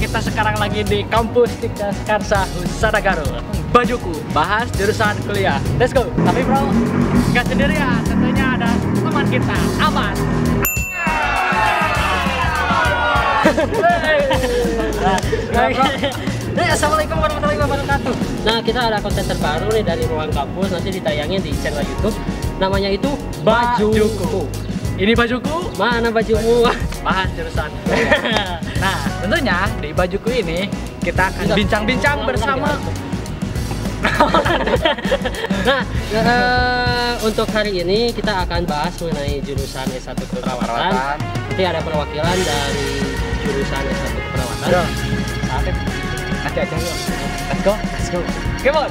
kita sekarang lagi di kampus Tikas Karsa Husada Garut. Bajuku, bahas jurusan kuliah. Let's go. Tapi bro, nggak sendirian, tentunya ada teman kita, Aman. Assalamualaikum warahmatullahi wabarakatuh. Nah, kita ada konten terbaru nih dari Ruang Kampus, nanti ditayangin di channel YouTube. Namanya itu Bajuku. Ini bajuku, Mana bajumu? bahas jurusan. Nah, tentunya di bajuku ini kita akan bincang-bincang bersama. Nah, untuk hari ini kita akan bahas mengenai jurusan S1 Keperawatan. Nanti ada perwakilan dari jurusan S1 Keperawatan. Bro, nanti aja yuk. Let's go, let's go. Come on.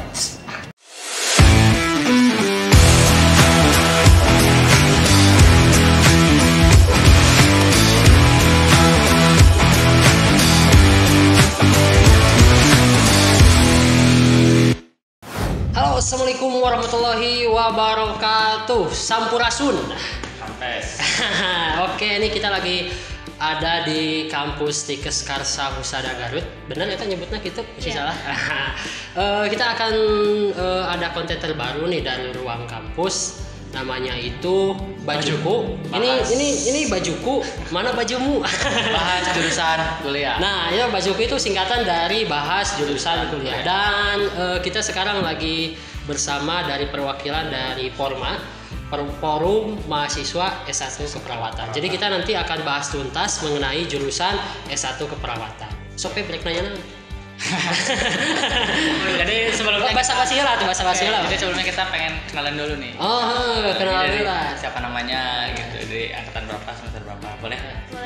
Halo, assalamualaikum warahmatullahi wabarakatuh. Sampurasun. Sampes. Oke, ini kita lagi ada di kampus Tikas Karsa Husada Garut. Benar ya nyebutnya gitu? Masih salah. Kita akan ada konten terbaru nih dari Ruang Kampus. Namanya itu Bajuku. Ini Bajuku. Mana bajumu? Bahas jurusan kuliah. Nah, ya Bajuku itu singkatan dari bahas jurusan kuliah. Dan kita sekarang lagi bersama dari perwakilan dari Forum Mahasiswa S1 Keperawatan. Jadi kita nanti akan bahas tuntas mengenai jurusan S1 Keperawatan. Sope break nanya. Jadi sebelumnya basa-basi lah. Jadi sebelumnya kita pengen kenalan dulu nih. Kenalan dulu lah. Siapa namanya gitu, dari angkatan berapa, semester berapa. Boleh?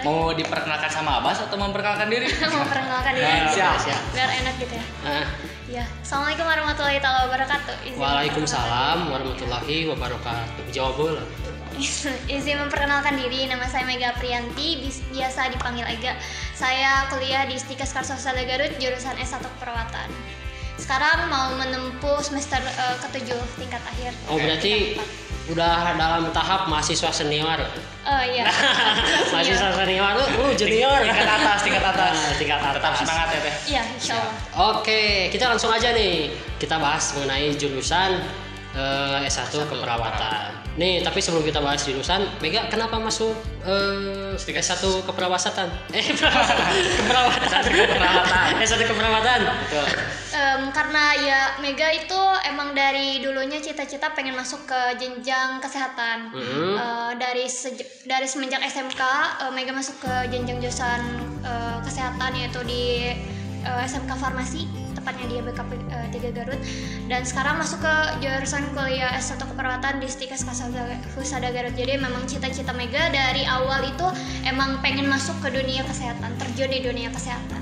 Mau diperkenalkan sama Abbas atau memperkenalkan diri? Memperkenalkan diri. Siap. Biar enak gitu ya. Ya, assalamualaikum warahmatullahi wabarakatuh. Waalaikumsalam warahmatullahi wabarakatuh. Jawab boleh. Izin memperkenalkan diri, nama saya Mega Priyanti, biasa dipanggil Ega. Saya kuliah di Tikas Karsa Husada Garut, jurusan S1 Keperawatan. Sekarang mau menempuh semester ke-7 tingkat akhir. Oh, berarti udah dalam tahap mahasiswa senior. Oh iya. Mahasiswa senior lu junior. Tingkat atas. Tingkat atas. Tetap semangat ya, Teh. Iya, insyaallah. Oke, kita langsung aja nih. Kita bahas mengenai jurusan S1 Keperawatan. Nih, tapi sebelum kita bahas jurusan, Mega kenapa masuk S1 Keperawatan? Keperawatan. S1 Keperawatan. Betul. Karena ya Mega itu emang dari dulunya cita-cita pengen masuk ke jenjang kesehatan. Dari semenjak SMK, Mega masuk ke jenjang jurusan kesehatan, yaitu di SMK Farmasi, tepatnya di BKP 3 Garut, dan sekarang masuk ke jurusan kuliah S1 Keperawatan di Tikas Karsa Husada Garut. Jadi memang cita-cita Mega dari awal itu emang pengen masuk ke dunia kesehatan, terjun di dunia kesehatan.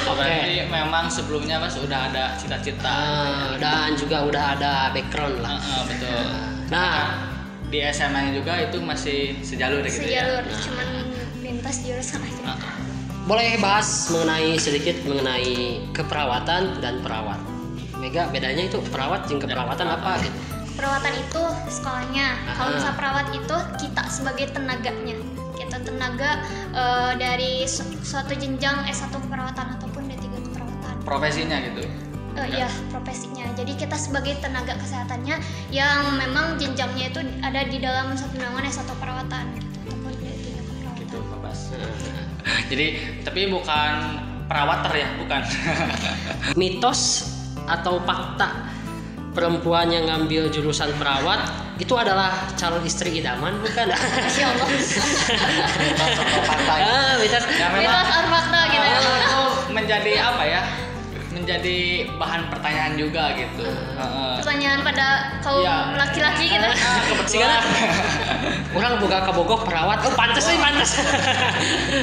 Berarti memang sebelumnya Mas udah ada cita-cita Dan juga udah ada background lah. Betul. Nah, di SMA juga itu masih sejalur gitu ya. Sejalur, cuman lintas jurusan aja. boleh bahas sedikit mengenai keperawatan dan perawat. Mega, bedanya itu perawat dan keperawatan apa gitu? Perawatan itu sekolahnya. Kalau misalnya perawat itu kita sebagai tenaganya. Kita tenaga dari suatu jenjang S1 keperawatan ataupun D3 keperawatan. Profesinya gitu. Iya, profesinya. Jadi kita sebagai tenaga kesehatannya yang memang jenjangnya itu ada di dalam satu naungan S1 perawatan ataupun D3 keperawatan. Gitu, Mas. Jadi, tapi bukan perawater ya, bukan. Mitos atau fakta perempuan yang ngambil jurusan perawat itu adalah calon istri idaman, bukan? Masya Allah. Mitos atau fakta. Mitos. Ya memang Mitos atau fakta gitu ya. itu menjadi apa ya? Menjadi bahan pertanyaan juga gitu. Pertanyaan pada kaum laki-laki gitu. Kebetulan orang buka kabogok perawat. Oh, pantas nih, pantas.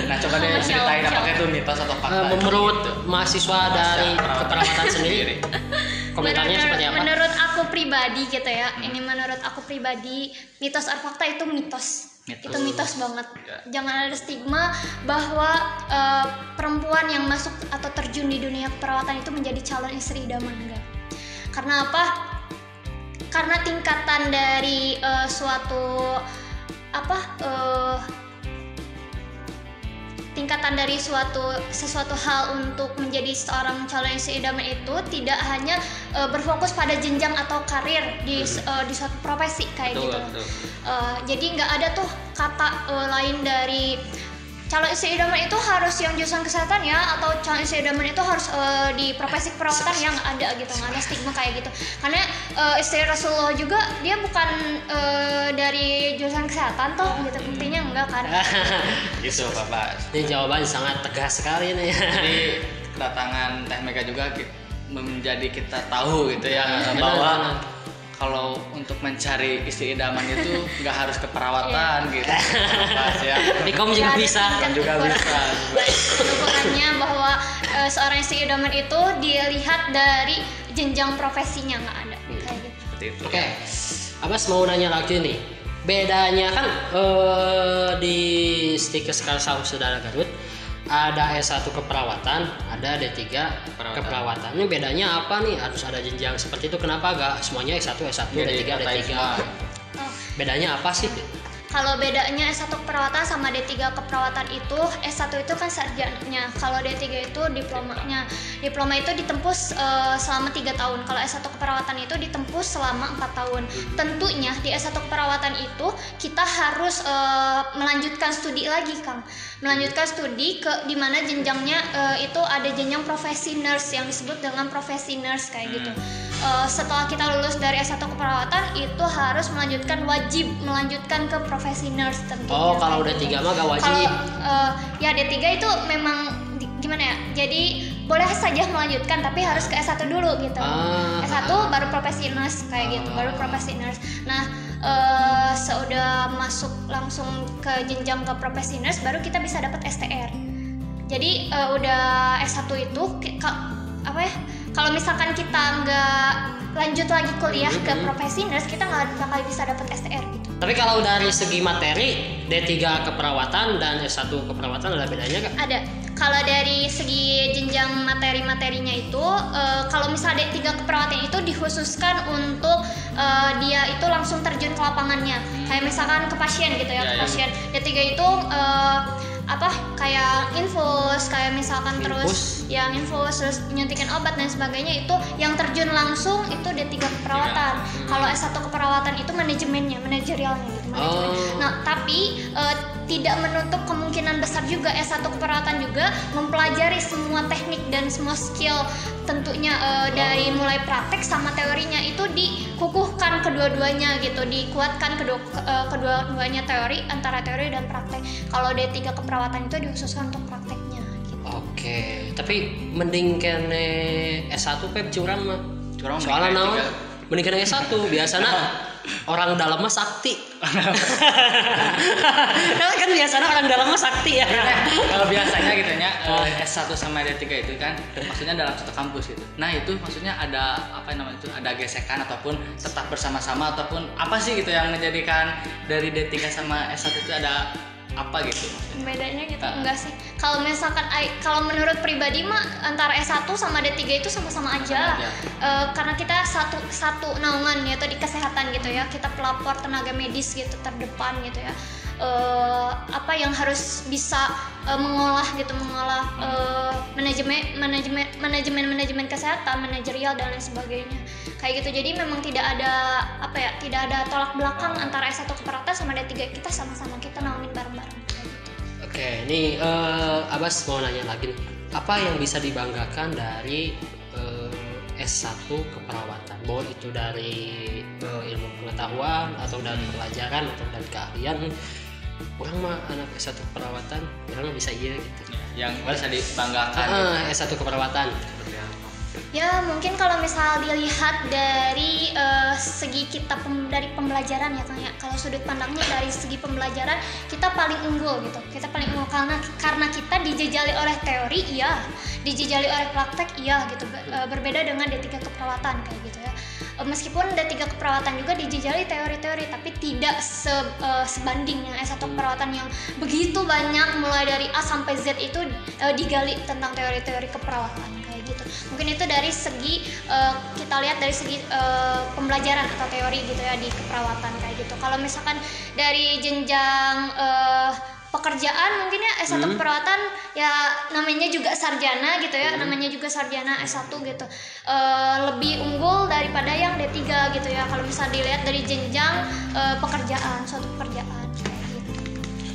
Nah, coba deh ceritain apakah itu mitos atau fakta. Menurut mahasiswa dari keperawatan sendiri, komentarnya seperti apa? Menurut aku pribadi gitu ya. Ini menurut aku pribadi, mitos atau fakta itu mitos. Itu mitos banget. Jangan ada stigma bahwa perempuan yang masuk atau terjun di dunia perawatan itu menjadi calon istri idaman, enggak. Karena apa? Karena tingkatan dari suatu tingkatan dari sesuatu hal untuk menjadi seorang calon istri idaman itu tidak hanya berfokus pada jenjang atau karir di suatu profesi kayak betul, gitu. betul. Jadi nggak ada tuh kata lain dari calon istri idaman itu harus yang jurusan kesehatan ya, atau calon istri idaman itu harus di profesi keperawatan yang ada gitu, nggak ada stigma kayak gitu. Karena istri Rasulullah juga dia bukan dari jurusan kesehatan toh gitu, buktinya enggak kan. Gitu Bapak. Ini jawaban sangat tegas sekali nih. Jadi kedatangan Teh Mega juga menjadi kita tahu gitu ya, Benar, bahwa benar. kalau untuk mencari istri idaman itu nggak harus keperawatan gitu. Pas ya. Ikom juga bisa. Juga bisa. Ukurannya bahwa seorang istri idaman itu dilihat dari jenjang profesinya, nggak ada kayak gitu. Seperti itu. Oke, Abbas mau nanya lagi nih. Bedanya kan di Stikes Karsa Husada Garut ada S1 keperawatan, ada D3 keperawatan. Ini bedanya apa nih? Harus ada jenjang seperti itu. Kenapa gak semuanya S1, D3, D3? Oh. Bedanya apa sih? Kalau bedanya S1 keperawatan sama D3 keperawatan itu, S1 itu kan sarjananya, kalau D3 itu diplomanya. Diploma itu ditempuh selama 3 tahun, kalau S1 keperawatan itu ditempuh selama 4 tahun. Tentunya di S1 keperawatan itu kita harus melanjutkan studi lagi, Kang. Melanjutkan studi ke dimana jenjangnya itu ada jenjang profesi nurse yang disebut dengan profesi nurse kayak gitu. Setelah kita lulus dari S1 keperawatan itu harus wajib melanjutkan ke profesi nurse tentunya. Oh, kalau D3 mah gak wajib. Kalau ya D3 itu memang gimana ya? Jadi boleh saja melanjutkan tapi harus ke S1 dulu gitu. S1 baru profesi nurse kayak gitu, baru profesi nurse. Nah, seudah masuk langsung ke jenjang ke profesi nurse baru kita bisa dapat STR. Jadi udah S1 itu apa ya? Kalau misalkan kita nggak lanjut lagi kuliah ke profesi nurse, kita nggak bakal bisa dapat STR gitu. Tapi kalau dari segi materi, D3 keperawatan dan S1 keperawatan ada bedanya nggak? Ada. Kalau dari segi jenjang materi-materinya itu, kalau misalnya D3 keperawatan itu dikhususkan untuk dia itu langsung terjun ke lapangannya. Kayak misalkan ke pasien gitu ya, ke pasien. D3 itu kayak infus, kayak misalkan terus yang infus, terus nyuntikin obat dan sebagainya, itu yang terjun langsung itu D3 keperawatan. Kalau S1 keperawatan itu manajemennya, manajerialnya gitu. Nah, tapi tidak menutup kemungkinan besar juga S1 keperawatan juga mempelajari semua teknik dan semua skill tentunya dari mulai praktek sama teorinya itu dikukuhkan kedua-duanya gitu, dikuatkan kedua-duanya teori, antara teori dan praktek. Kalau D3 keperawatan itu dikhususkan untuk prakteknya gitu. Oke, tapi mending kene S1 Pep curang mah. Soalnya naon? Mending kene S1 biasana orang dalam mah sakti. Kan biasanya orang dalam mah sakti ya. Kalau biasanya gitu ya, S1 sama D3 itu kan maksudnya dalam satu kampus gitu. Nah, itu maksudnya ada ada gesekan ataupun tetap bersama-sama ataupun apa sih gitu yang menjadikan dari D3 sama S1 itu ada apa gitu maksudnya? Bedanya gitu enggak sih? Kalau misalkan kalau menurut pribadi mah antara S1 sama D3 itu sama-sama aja. Karena kita satu naungan yaitu di kesehatan gitu ya. Kita pelapor tenaga medis gitu terdepan gitu ya. Apa yang harus bisa mengolah manajemen kesehatan, manajerial dan lain sebagainya. Kayak gitu. Jadi memang tidak ada tolak belakang antara S1 keperawatan sama D3, kita sama-sama kita naungin bareng-bareng. Oke, ini Abbas mau nanya lagi nih. Apa yang bisa dibanggakan dari S1 keperawatan? Mau itu dari ilmu pengetahuan atau dari pelajaran atau dari keahlian? Orang mah anak S1 keperawatan, orang bisa iya gitu. Yang bisa dibanggakan S1 keperawatan. Ya mungkin kalau misal dilihat dari segi kita dari pembelajaran ya Kang ya, kalau sudut pandangnya dari segi pembelajaran kita paling unggul gitu, kita paling unggul karena kita dijejali oleh teori iya, dijejali oleh praktek iya gitu, berbeda dengan D3 keperawatan kayak gitu ya. Meskipun D3 keperawatan juga dijejali teori-teori, tapi tidak sebanding yang S1 keperawatan yang begitu banyak mulai dari A sampai Z itu digali tentang teori-teori keperawatan kayak gitu. Mungkin itu dari segi kita lihat dari segi pembelajaran atau teori gitu ya di keperawatan kayak gitu. Kalau misalkan dari jenjang pekerjaan mungkin ya S1 keperawatan ya namanya juga sarjana gitu ya, namanya juga sarjana S1 gitu, lebih unggul daripada yang D3 gitu ya kalau bisa dilihat dari jenjang pekerjaan, suatu pekerjaan kayak gitu.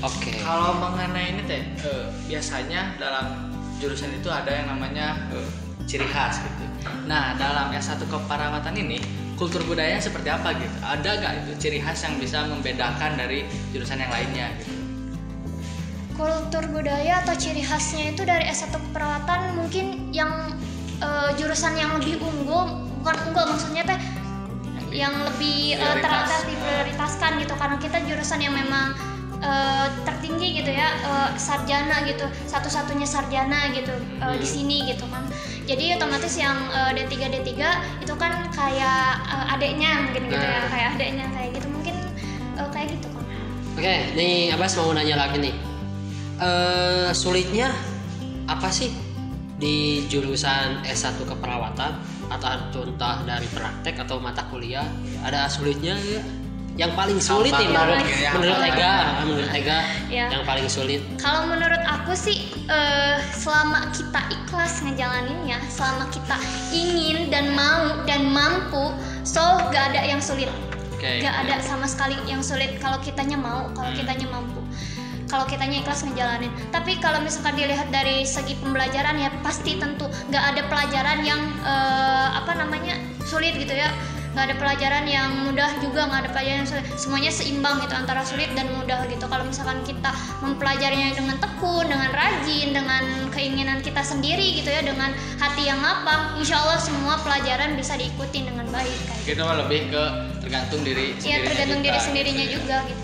Oke. Kalau mengenai ini teh biasanya dalam jurusan itu ada yang namanya ciri khas gitu. Nah, dalam S1 keperawatan ini kultur budaya seperti apa gitu? Ada gak itu ciri khas yang bisa membedakan dari jurusan yang lainnya gitu? Kultur budaya atau ciri khasnya itu dari S1 keperawatan mungkin yang jurusan yang lebih unggul, bukan unggul maksudnya teh yang lebih diprioritaskan gitu, karena kita jurusan yang memang tertinggi gitu ya, sarjana gitu, satu-satunya sarjana gitu di sini gitu kan. Jadi otomatis yang D3 itu kan kayak adeknya mungkin gitu ya, kayak adeknya kayak gitu mungkin kayak gitu kan. Oke, nih Abbas mau nanya lagi nih. Sulitnya apa sih di jurusan S1 keperawatan, atau entah dari praktek atau mata kuliah, ada sulitnya ya? Yang paling sulit nih menurut Ega Ya. yang paling sulit. Kalau menurut aku sih selama kita ikhlas ngejalaninnya, selama kita ingin dan mau dan mampu, so gak ada yang sulit. Gak ada sama sekali yang sulit kalau kitanya mau, kalau kitanya mampu, kalau kitanya ikhlas ngejalanin. Tapi kalau misalkan dilihat dari segi pembelajaran ya pasti tentu gak ada pelajaran yang sulit gitu ya. Gak ada pelajaran yang mudah juga, gak ada pelajaran yang sulit. Semuanya seimbang gitu antara sulit dan mudah gitu. Kalau misalkan kita mempelajarinya dengan tekun, dengan rajin, dengan keinginan kita sendiri gitu ya, dengan hati yang lapang, insya Allah semua pelajaran bisa diikuti dengan baik kayak gitu. Kita lebih ke tergantung diri sendirinya. Iya, tergantung diri juga, sendirinya gitu. juga gitu.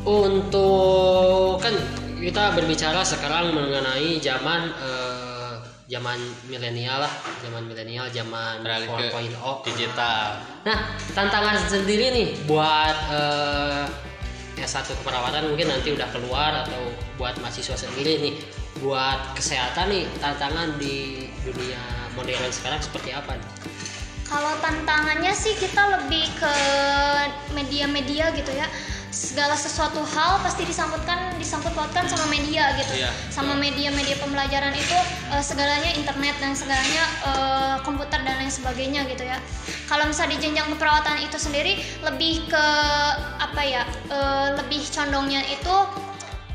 Untuk kan kita berbicara sekarang mengenai zaman milenial lah, zaman Beralih ke 4.0 digital. Nah, tantangan sendiri nih buat S1 keperawatan mungkin nanti udah keluar, atau buat mahasiswa sendiri nih, buat kesehatan nih, tantangan di dunia modern sekarang seperti apa nih? Kalau tantangannya sih kita lebih ke media-media gitu ya. Segala sesuatu hal pasti disangkut pautkan sama media gitu. Iya. Sama media-media pembelajaran itu segalanya internet dan segalanya komputer dan lain sebagainya gitu ya. Kalau misalnya di jenjang keperawatan itu sendiri lebih ke lebih condongnya itu,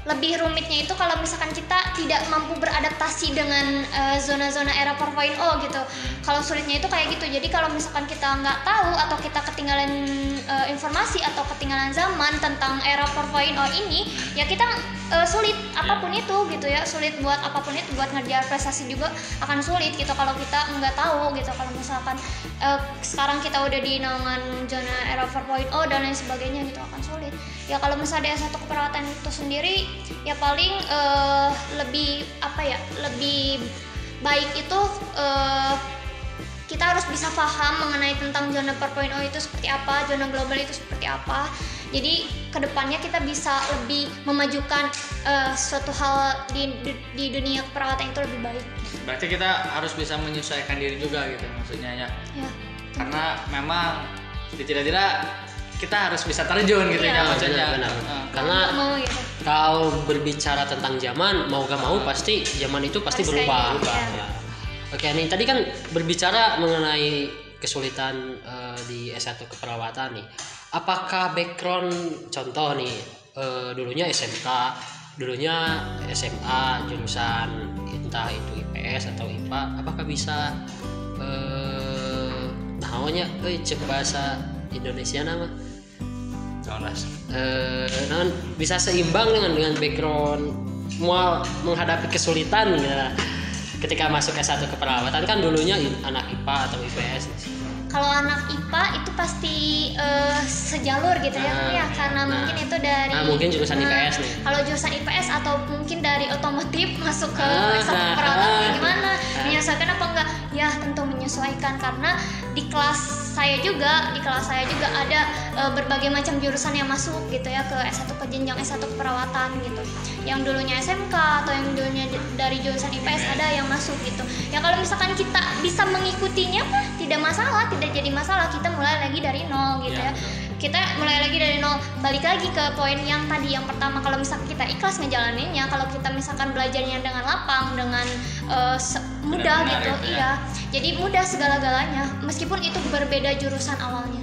lebih rumitnya itu kalau misalkan kita tidak mampu beradaptasi dengan zona-zona era 4.0 gitu. Kalau sulitnya itu kayak gitu. Jadi kalau misalkan kita nggak tahu atau kita ketinggalan informasi atau ketinggalan zaman tentang era 4.0 ini, ya kita sulit apapun itu gitu ya. Sulit buat apapun itu, buat ngerjain prestasi juga akan sulit gitu kalau kita nggak tahu gitu. Kalau misalkan sekarang kita udah di naungan zona era 4.0 dan lain sebagainya gitu, akan sulit. Ya kalau misalnya S1 keperawatan itu sendiri ya paling lebih baik itu kita harus bisa paham mengenai tentang zona 4.0 itu seperti apa, zona global itu seperti apa. Jadi kedepannya kita bisa lebih memajukan suatu hal di dunia keperawatan itu lebih baik. Berarti kita harus bisa menyesuaikan diri juga gitu maksudnya ya. Ya. Karena memang tidak kita harus bisa terjun gitu ya maksudnya. Benar. Karena Mau gitu. kalau berbicara tentang zaman, mau gak mau pasti zaman itu pasti Harus berubah. kayak gitu, Ya. Oke nih, tadi kan berbicara mengenai kesulitan di S1 keperawatan nih. Apakah background, contoh nih, dulunya SMK, dulunya SMA, jurusan entah itu IPS atau IPA, apakah bisa cek bahasa Indonesia nama bisa seimbang dengan background mau menghadapi kesulitan ya, ketika masuk S1 keperawatan kan dulunya anak IPA atau IPS. Kalau anak IPA itu pasti sejalur gitu ya, karena mungkin itu dari mungkin jurusan IPS nih. Kalau jurusan IPS atau mungkin dari otomotif masuk ke S1 keperawatan gimana? Menyesuaikan apa enggak? Ya tentu menyesuaikan, karena di kelas saya juga ada berbagai macam jurusan yang masuk gitu ya ke S1, ke jenjang S1 keperawatan gitu. Yang dulunya SMK atau yang dulunya dari jurusan IPS ada yang masuk gitu. Ya kalau misalkan kita bisa mengikutinya tidak masalah, tidak jadi masalah, kita mulai lagi dari nol gitu ya. kita mulai lagi dari nol. Balik lagi ke poin yang tadi yang pertama, kalau misalkan kita ikhlas ngejalaninnya, kalau kita misalkan belajarnya dengan lapang, dengan mudah gitu, iya. Jadi mudah segala-galanya meskipun itu berbeda jurusan awalnya.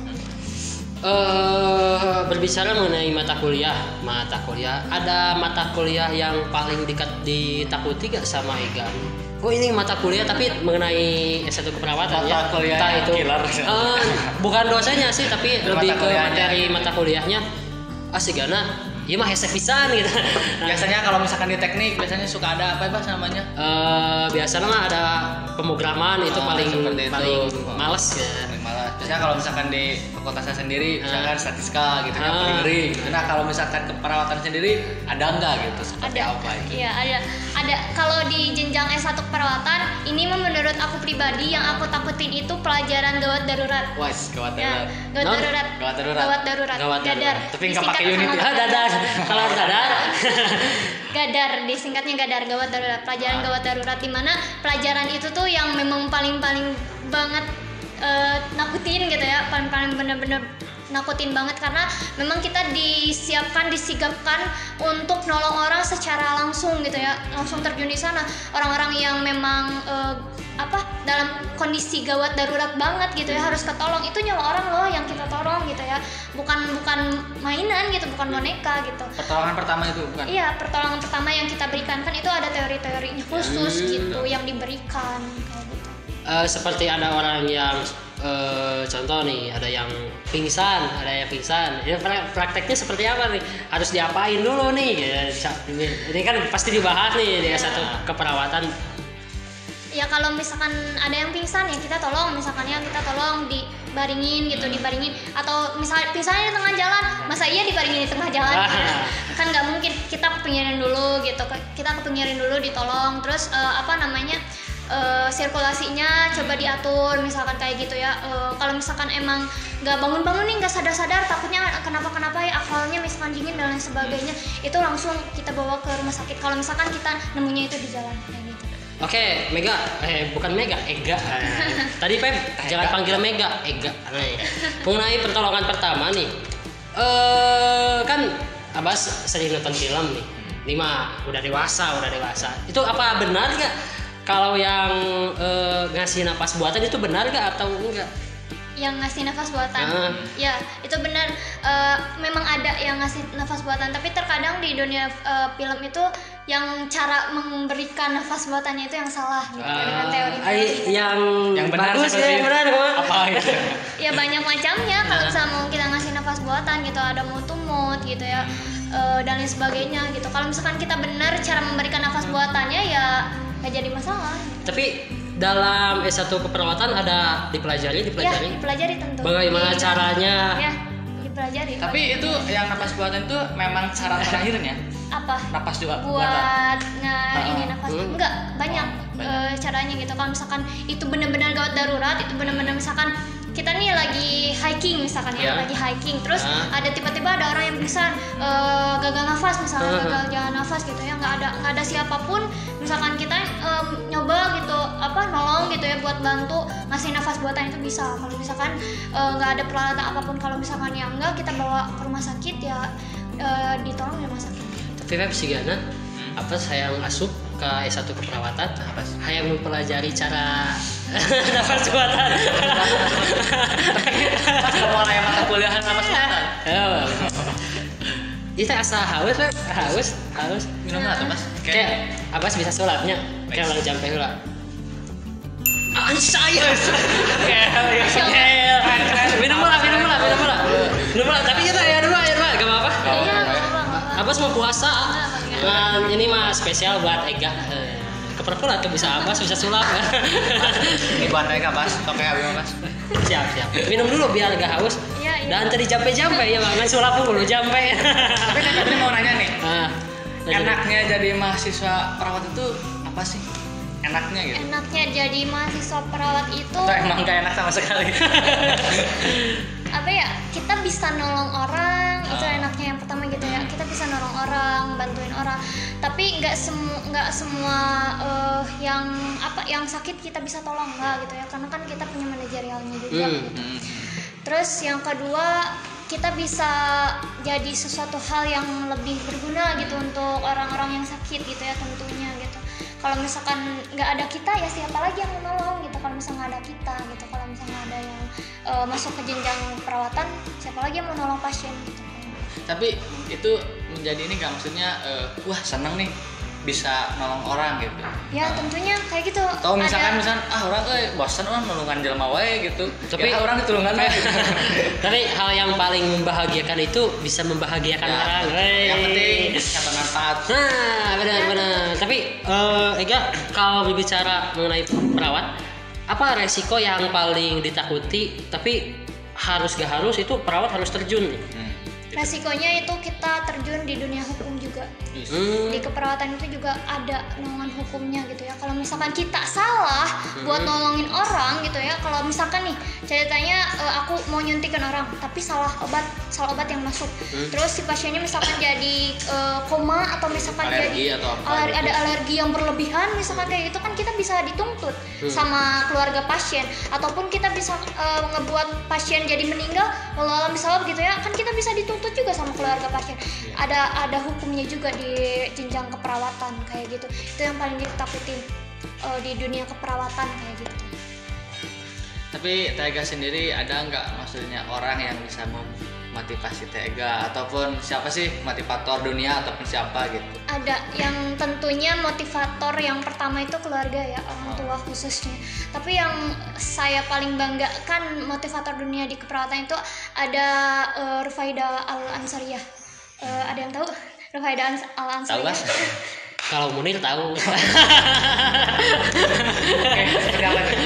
Berbicara mengenai mata kuliah, ada mata kuliah yang paling ditakuti gak sama Ega? Oh ini mata kuliah tapi mengenai S1 keperawatan ya. Mata kuliah Entah yang itu killer. Bukan dosennya sih, tapi lebih ke kuliahnya. materi mata kuliahnya. Asigana, iya mah hesek pisan gitu. Biasanya kalau misalkan di teknik biasanya suka ada apa Bas namanya? Biasanya mah ada pemrograman itu paling seperti itu. males ya. Paling malas. Biasanya kalau misalkan di fakultas saya sendiri misalkan statistika gitu kan Ah. paling ngeri. Nah, kalau misalkan keperawatan sendiri ada enggak gitu? Seperti Ada, apa itu? iya ada. Kalau di jenjang S1 keperawatan, ini mah menurut aku pribadi yang aku takutin itu pelajaran gawat darurat. Wes, gawat Ya, darurat. gawat Non? darurat. Gawat darurat. Gawat darurat. Gawat darurat. Gadar. Tapi nggak Disingkat pakai unit sama- ya? Dadar, kalau dadar. Gadar, disingkatnya Gadar, gawat darurat. Pelajaran gawat darurat, di mana pelajaran itu tuh yang memang paling banget nakutin gitu ya, paling bener-bener nakutin banget, karena memang kita disigapkan untuk nolong orang secara langsung gitu ya, langsung terjun di sana. Orang-orang yang memang dalam kondisi gawat darurat banget gitu ya, harus ketolong, itu nyawa orang loh yang kita tolong gitu ya, bukan mainan gitu, bukan boneka gitu. Pertolongan pertama itu bukan? Iya, pertolongan pertama yang kita berikan kan itu ada teori-teorinya khusus gitu yang diberikan kayak gitu. Seperti ada orang yang contoh nih, ada yang pingsan. Ini prakteknya seperti apa nih? Harus diapain dulu nih? Ini kan pasti dibahas nih di S1 keperawatan. Ya kalau misalkan ada yang pingsan ya kita tolong, dibaringin gitu, atau misalnya pingsannya di tengah jalan, masa iya dibaringin di tengah jalan? Kan nggak mungkin, kita kepinggirin dulu gitu, ditolong, terus sirkulasinya coba diatur misalkan kayak gitu ya. Kalau misalkan emang nggak bangun-bangun nih, nggak sadar-sadar, takutnya kenapa ya, akalnya misalkan dingin dan lain sebagainya, itu langsung kita bawa ke rumah sakit kalau misalkan kita nemunya itu di jalan kayak gitu. Oke, bukan Ega. Tadi Pep, jangan panggil Mega, Ega. Mengenai pertolongan pertama nih, kan Abbas sering nonton film nih. Lima udah dewasa. Itu apa benar nggak? Kalau yang ngasih napas buatan itu benar nggak atau enggak? Yang ngasih nafas buatan, ya itu benar, memang ada yang ngasih nafas buatan, tapi terkadang di dunia film itu yang cara memberikan nafas buatannya itu yang salah gitu, dengan teori yang benar bagus seperti ya, benar apa gitu? ya banyak macamnya. Kalau misalnya mau kita ngasih nafas buatan gitu, ada mutu-mut gitu ya, dan lain sebagainya gitu. Kalau misalkan kita benar cara memberikan nafas buatannya, ya nggak jadi masalah. Tapi dalam S1 keperawatan ada dipelajari tentu. bagaimana caranya? Ya, dipelajari. Tapi itu yang napas buatan itu memang cara terakhirnya. Apa? Napas juga Buat ini nafas. Enggak, banyak banyak. caranya gitu. Kalau misalkan itu benar-benar gawat darurat, itu benar-benar misalkan kita nih lagi hiking misalkan ya, lagi hiking, terus ada tiba-tiba ada orang yang pingsan, gagal nafas misalnya, gagal jalan nafas gitu ya, nggak ada siapapun, misalkan kita nyoba gitu, nolong gitu ya, buat bantu ngasih nafas buatan itu bisa. Kalau misalkan nggak ada peralatan apapun, kalau misalkan yang enggak, kita bawa ke rumah sakit ya, ditolong di rumah sakit. Tapi Pep sigana apa saya asup ke S1 keperawatan, saya mempelajari cara nafas buatan. Pas kamu mulai mata kuliahan napas buatan. Itu asa haus, Pep. Haus. Minum atau Mas? Kayak Abbas bisa sholatnya, kayak orang jampe heula. Saya. Minum bola. Tapi kita ya dua, gak apa-apa. Iya, Abbas mau puasa. Nah, ini mah spesial buat Ega. Keperpulan bisa Abbas bisa sulap. Ini buat mereka Mas, toke abi Mas. Siap. Minum dulu biar gak haus. Iya. Dan tadi jampe ya, Bang. Sulap dulu jampe. Tapi mau nanya nih, Nah, enaknya jadi mahasiswa perawat itu apa sih? Enaknya gitu? Enaknya jadi mahasiswa perawat itu Atau emang gak enak sama sekali? apa ya, kita bisa nolong orang, itu enaknya yang pertama gitu ya, kita bisa nolong orang, bantuin orang, tapi nggak semua yang sakit kita bisa tolong, nggak gitu ya, karena kan kita punya manajerialnya juga gitu. Terus yang kedua, kita bisa jadi sesuatu hal yang lebih berguna gitu untuk orang-orang yang sakit gitu ya tentunya gitu. Kalau misalkan nggak ada kita ya siapa lagi yang menolong gitu. Kalau misalnya nggak ada kita gitu, kalau misalnya ada yang masuk ke jenjang perawatan, siapa lagi yang menolong pasien gitu. Tapi itu menjadi ini nggak, maksudnya wah seneng nih bisa nolong orang gitu. Ya tentunya kayak gitu. Atau misalkan orang bosan orang nolongan jelema wae gitu. Tapi orang ditulungan gitu. Tapi hal yang paling membahagiakan itu bisa membahagiakan orang. Yang penting bisa bermanfaat. Nah, benar-benar. Tapi Ega, kalau berbicara mengenai perawat, apa resiko yang paling ditakuti tapi harus gak harus itu perawat harus terjun nih? Resikonya itu kita terjun di dunia hukum juga. Di keperawatan itu juga ada naungan hukumnya gitu ya. Kalau misalkan kita salah buat nolongin orang gitu ya. Kalau misalkan nih ceritanya aku mau nyuntikin orang tapi salah obat yang masuk. Terus si pasiennya misalkan jadi koma atau misalkan alergi jadi atau apa, ada alergi yang berlebihan misalkan kayak gitu kan kita bisa dituntut sama keluarga pasien, ataupun kita bisa ngebuat pasien jadi meninggal walau alam bisawab gitu ya. Kan kita bisa dituntut juga sama keluarga pasien. Ada hukumnya juga di jenjang keperawatan kayak gitu. Itu yang paling ditakutin di dunia keperawatan kayak gitu. Tapi Tega sendiri ada nggak maksudnya orang yang bisa memotivasi Tega, ataupun siapa sih motivator dunia ataupun siapa gitu? Ada, yang tentunya motivator yang pertama itu keluarga ya, orang tua khususnya. Tapi yang saya paling banggakan motivator dunia di keperawatan itu ada Rufaida Al-Ansariyah. Ada yang tahu Rufaida Al-Ansariyah? Tahu kan? Kalau Munir tahu.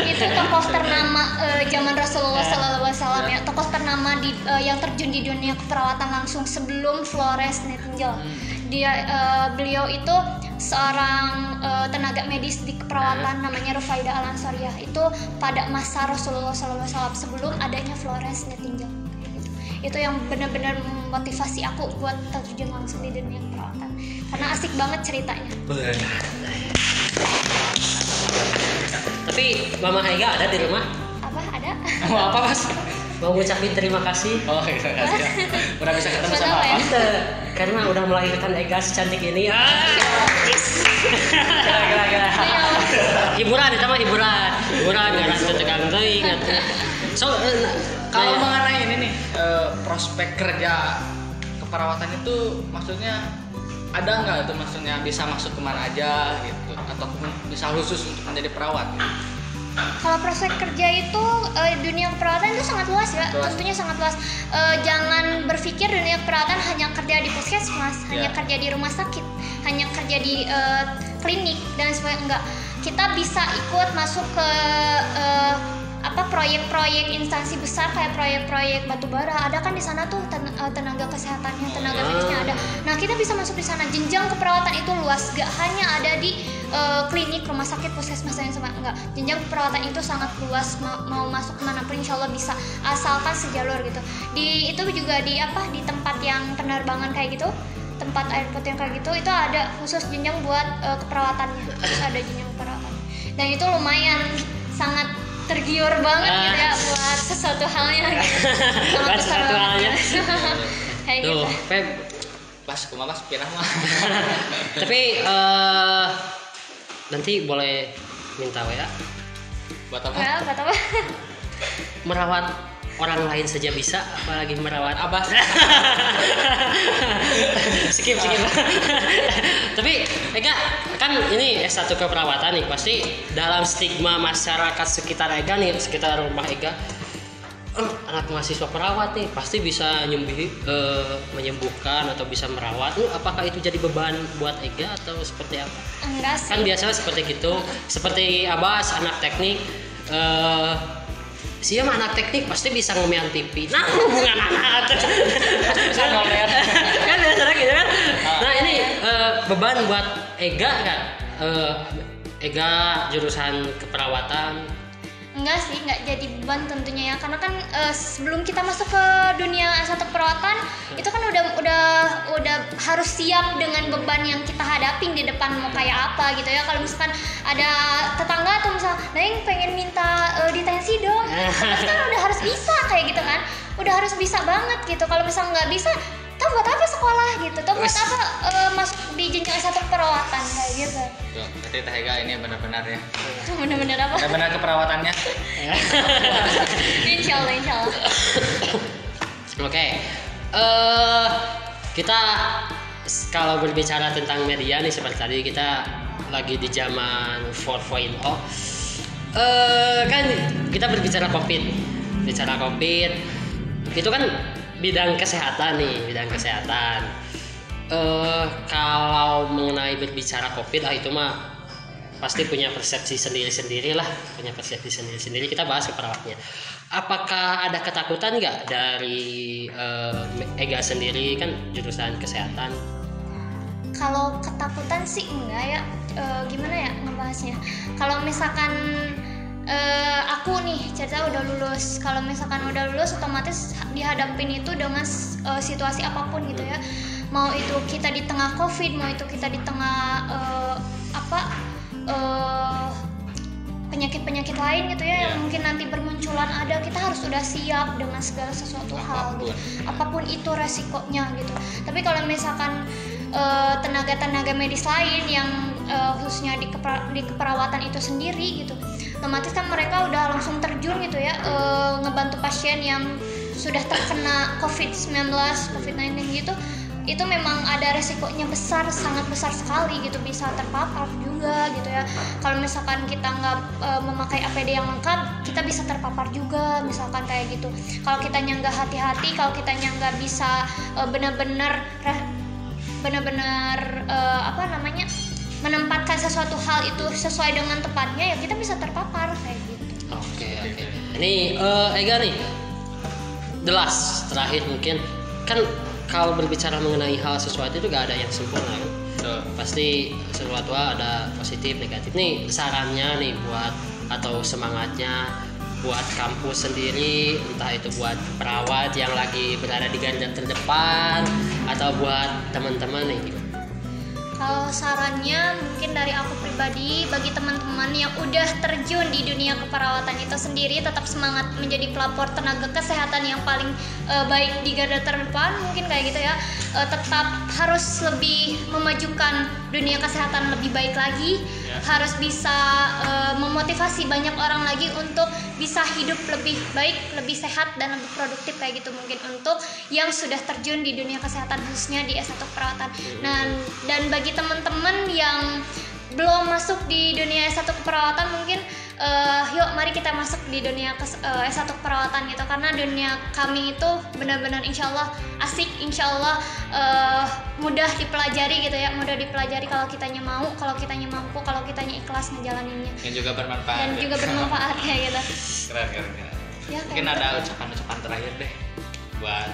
Itu tokoh ternama zaman Rasulullah SAW ya, tokoh ternama yang terjun di dunia keperawatan langsung sebelum Flores Nightingale. Beliau itu seorang tenaga medis di keperawatan namanya Rufaida Al-Ansariyah. Itu pada masa Rasulullah SAW sebelum adanya Flores Nightingale. Itu yang benar-benar memotivasi aku buat terjun langsung di dunia perawatan karena asik banget ceritanya. Tapi Mama Ega ada di rumah? Apa ada? Mau apa Mas? Mau ngucapin terima kasih. Oh iya, terima kasih. Udah bisa ketemu Buat sama apa ya? apa? Kita karena udah melahirkan Ega secantik ini. Kira-kira. Hiburan itu mah hiburan nggak rasa tegang teuing. So Kalau mengenai ini nih prospek kerja keperawatan itu maksudnya ada nggak itu, maksudnya bisa masuk kemana aja gitu, atau bisa khusus untuk menjadi perawat? Kalau prospek kerja itu dunia keperawatan itu sangat luas ya, tentunya sangat luas. Jangan berpikir dunia keperawatan hanya kerja di puskesmas, hanya kerja di rumah sakit, hanya kerja di klinik dan sebagainya. Enggak, kita bisa ikut masuk ke proyek-proyek instansi besar kayak proyek-proyek batubara. Ada kan di sana tuh tenaga kesehatannya, tenaga medisnya ada. Nah kita bisa masuk di sana. Jenjang keperawatan itu luas, gak hanya ada di klinik, rumah sakit, puskesmas dan sebagainya. Enggak, jenjang keperawatan itu sangat luas. Mau masuk kemanapun insya Allah bisa, asalkan sejalur gitu. Itu juga di tempat yang penerbangan kayak gitu, tempat airport yang kayak gitu, itu ada khusus jenjang buat keperawatannya. Terus ada jenjang keperawatan. Dan itu lumayan sangat tergiur banget gitu ya buat sesuatu halnya gitu. Sangat besar banget. Kayak gitu. Feb, Pas pirah mah. tapi nanti boleh minta ya. Buat apa? Ya, buat apa? Merawat orang lain saja bisa, apalagi merawat Abas. skip. Tapi Ega kan ini S1 keperawatan nih, pasti dalam stigma masyarakat sekitar Ega nih, sekitar rumah Ega, anak mahasiswa perawat nih pasti bisa menyembuhkan atau bisa merawat. Apakah itu jadi beban buat Ega atau seperti apa? Enggak sih. Kan biasanya seperti gitu, seperti Abbas anak teknik, siapa anak teknik pasti bisa ngomean TV. Nah, hubungan anak Bisa ngomer. kan biasanya gitu kan. Nah ini beban buat Ega kan? Ega jurusan keperawatan. Enggak sih, enggak jadi beban tentunya ya, karena kan sebelum kita masuk ke dunia S1 keperawatan itu kan udah harus siap dengan beban yang kita hadapin di depan mau kayak apa gitu ya. Kalau misalkan ada tetangga atau misal Neng pengen minta detensi dong, tapi kan udah harus bisa kayak gitu kan, udah harus bisa banget gitu. Kalau misal nggak bisa, tau buat apa sekolah gitu, tau buat apa masuk di jenjang S1 keperawatan kayak gitu. Tuh, berarti Teh Ega ini benar-benar ya. Bener-bener apa? Benar-benar keperawatannya. Insya Allah. Oke. Kita kalau berbicara tentang media nih, seperti tadi kita lagi di zaman 4.0. Kan kita berbicara COVID. Bicara COVID itu kan bidang kesehatan nih, bidang kesehatan. Kalau mengenai berbicara COVID itu mah pasti punya persepsi sendiri-sendiri lah, punya persepsi sendiri-sendiri. Kita bahas keperawatnya. Apakah ada ketakutan nggak dari Ega sendiri, kan jurusan kesehatan? Kalau ketakutan sih enggak ya. Gimana ya ngebahasnya? Kalau misalkan aku nih cerita udah lulus, kalau misalkan udah lulus otomatis dihadapin itu dengan situasi apapun gitu ya. Mau itu kita di tengah COVID, mau itu kita di tengah penyakit-penyakit lain gitu ya, yang mungkin nanti bermunculan ada, kita harus sudah siap dengan segala sesuatu hal gitu. Apapun itu resikonya gitu. Tapi kalau misalkan tenaga-tenaga medis lain yang khususnya di keperawatan itu sendiri gitu, otomatis kan mereka udah langsung terjun gitu ya, ngebantu pasien yang sudah terkena COVID-19, COVID-19 gitu. Itu memang ada resikonya besar, sangat besar sekali gitu, bisa terpapar juga gitu ya. Kalau misalkan kita nggak memakai APD yang lengkap, kita bisa terpapar juga misalkan kayak gitu. Kalau kitanya nggak hati-hati, kalau kitanya nggak bisa benar-benar menempatkan sesuatu hal itu sesuai dengan tempatnya, ya kita bisa terpapar kayak gitu. Oke. Ini Ega nih, the last terakhir mungkin kan. Kalau berbicara mengenai hal sesuatu itu gak ada yang sempurna kan? Pasti sesuatu ada positif, negatif. Nih sarannya nih buat atau semangatnya buat kampus sendiri, entah itu buat perawat yang lagi berada di garda terdepan atau buat teman-teman nih gitu. Kalau sarannya mungkin dari aku pribadi, bagi teman-teman yang udah terjun di dunia keperawatan itu sendiri, tetap semangat menjadi pelapor tenaga kesehatan yang paling baik di garda terdepan, mungkin kayak gitu ya. Tetap harus lebih memajukan dunia kesehatan lebih baik lagi, harus bisa memotivasi banyak orang lagi untuk bisa hidup lebih baik, lebih sehat dan lebih produktif kayak gitu, mungkin untuk yang sudah terjun di dunia kesehatan khususnya di S1 keperawatan. Dan bagi teman-teman yang belum masuk di dunia S1 keperawatan, mungkin yuk mari kita masuk di dunia S1 keperawatan gitu, karena dunia kami itu benar-benar insyaallah asik, insyaallah mudah dipelajari gitu ya, mudah dipelajari kalau kitanya mau, kalau kitanya mampu, kalau kitanya ikhlas ngejalaninnya, Dan juga bermanfaat. Kayak gitu. Keren. Ya, Mungkin ada ucapan-ucapan terakhir deh buat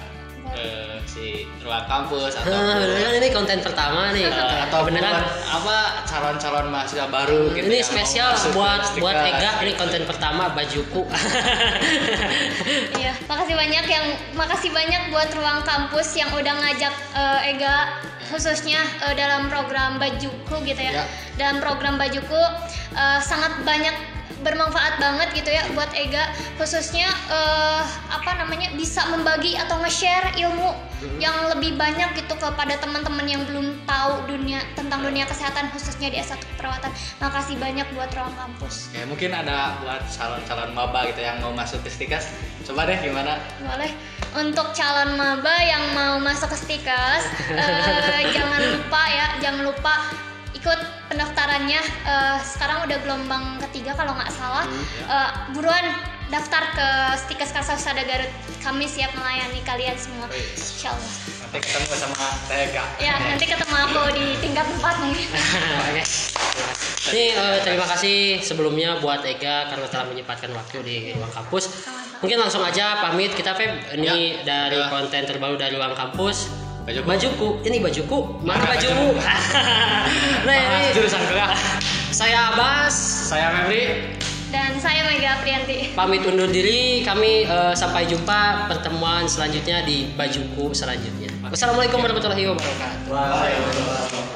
si ruang kampus atau ini konten pertama nih atau beneran apa calon-calon mahasiswa baru gitu. Ini spesial buat Ega, ini konten pertama bajuku. Iya, makasih banyak buat ruang kampus yang udah ngajak Ega, khususnya dalam program bajuku gitu ya. Dalam program bajuku sangat banyak bermanfaat banget gitu ya buat Ega, khususnya bisa membagi atau nge-share ilmu yang lebih banyak gitu kepada teman-teman yang belum tahu tentang dunia kesehatan khususnya di S1 keperawatan. Makasih banyak buat ruang kampus. Ya, mungkin ada buat calon-calon maba gitu yang mau masuk ke Stikas, coba deh gimana? Boleh. Untuk calon maba yang mau masuk ke Stikas, jangan lupa ikut pendaftarannya. Sekarang udah gelombang ketiga kalau nggak salah. Buruan daftar ke Stikas Karsa Husada Garut. Kami siap melayani kalian semua, insyaallah. Nanti ketemu sama Ega. Ya, nanti ketemu aku di tingkat 4 nih. Oke. Ini terima kasih sebelumnya buat Ega karena telah menyempatkan waktu di ruang kampus. Mungkin langsung aja pamit kita, Feb. Ini dari konten terbaru dari ruang kampus. Bajuku, ini bajuku, mana bajumu? Nah, ini jurusan kuliah. Saya Abbas, Saya Febri. Dan saya Mega Aprianti. Pamit undur diri, kami sampai jumpa pertemuan selanjutnya di Bajuku selanjutnya. Wassalamualaikum warahmatullahi wabarakatuh. Waalaikumsalam.